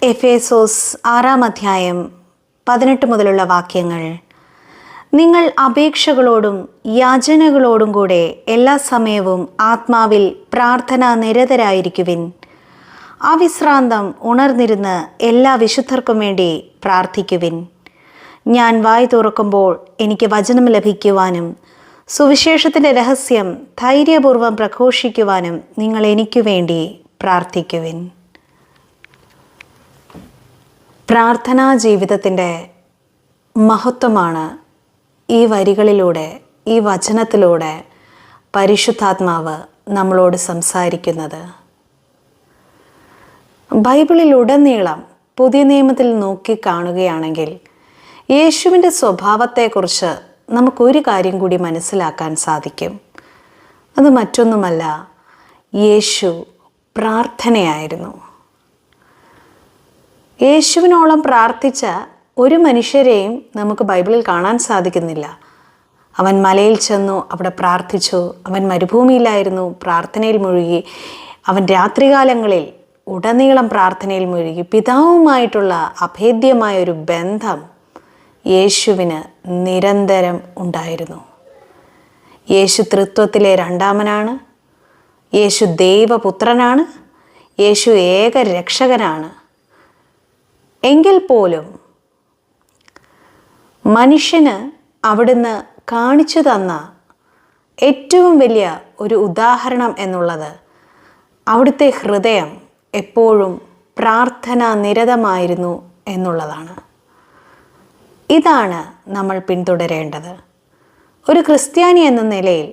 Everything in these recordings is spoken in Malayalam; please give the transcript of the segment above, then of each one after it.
എഫേസോസ് 6-18 മുതലുള്ള വാക്യങ്ങൾ. നിങ്ങൾ അപേക്ഷകളോടും യാചനകളോടും കൂടെ എല്ലാ സമയവും ആത്മാവിൽ പ്രാർത്ഥന നിരതരായിരിക്കുവിൻ. അവിശ്രാന്തം ഉണർന്നിരുന്ന് എല്ലാ വിശുദ്ധർക്കും വേണ്ടി പ്രാർത്ഥിക്കുവിൻ. ഞാൻ വായ് തുറക്കുമ്പോൾ എനിക്ക് വചനം ലഭിക്കുവാനും സുവിശേഷത്തിൻ്റെ രഹസ്യം ധൈര്യപൂർവ്വം പ്രഘോഷിക്കുവാനും നിങ്ങൾ എനിക്ക് വേണ്ടി പ്രാർത്ഥിക്കുവിൻ. പ്രാർത്ഥനാ ജീവിതത്തിൻ്റെ മഹത്വമാണ് ഈ വരികളിലൂടെ, ഈ വചനത്തിലൂടെ പരിശുദ്ധാത്മാവ് നമ്മളോട് സംസാരിക്കുന്നത്. ബൈബിളിലുടനീളം പുതിയ നിയമത്തിൽ നോക്കിക്കാണുകയാണെങ്കിൽ യേശുവിൻ്റെ സ്വഭാവത്തെക്കുറിച്ച് നമുക്കൊരു കാര്യം കൂടി മനസ്സിലാക്കാൻ സാധിക്കും. അത് മറ്റൊന്നുമല്ല, യേശു പ്രാർത്ഥനയായിരുന്നു. യേശുവിനോളം പ്രാർത്ഥിച്ച ഒരു മനുഷ്യരെയും നമുക്ക് ബൈബിളിൽ കാണാൻ സാധിക്കുന്നില്ല. അവൻ മലയിൽ ചെന്നു, അവിടെ പ്രാർത്ഥിച്ചു. അവൻ മരുഭൂമിയിലായിരുന്നു, പ്രാർത്ഥനയിൽ മുഴുകി. അവൻ രാത്രികാലങ്ങളിൽ ഉടനീളം പ്രാർത്ഥനയിൽ മുഴുകി. പിതാവുമായിട്ടുള്ള അഭേദ്യമായൊരു ബന്ധം യേശുവിന് നിരന്തരം ഉണ്ടായിരുന്നു. യേശു തൃത്വത്തിലെ രണ്ടാമനാണ്. യേശു ദൈവപുത്രനാണ്. യേശു ഏക രക്ഷകനാണ്. എങ്കിൽ പോലും മനുഷ്യന് അവിടുന്ന് കാണിച്ചു തന്ന ഏറ്റവും വലിയ ഒരു ഉദാഹരണം എന്നുള്ളത് അവിടുത്തെ ഹൃദയം എപ്പോഴും പ്രാർത്ഥന നിരതമായിരുന്നു എന്നുള്ളതാണ്. ഇതാണ് നമ്മൾ പിന്തുടരേണ്ടത്. ഒരു ക്രിസ്ത്യാനി എന്ന നിലയിൽ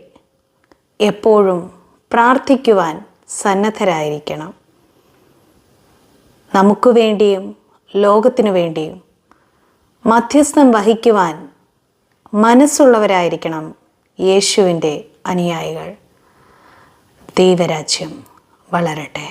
എപ്പോഴും പ്രാർത്ഥിക്കുവാൻ സന്നദ്ധരായിരിക്കണം. നമുക്ക് വേണ്ടിയും ലോകത്തിനു വേണ്ടിയും മധ്യസ്ഥം വഹിക്കുവാൻ മനസ്സുള്ളവരായിരിക്കണം യേശുവിൻ്റെ അനുയായികൾ. ദൈവരാജ്യം വളരട്ടെ.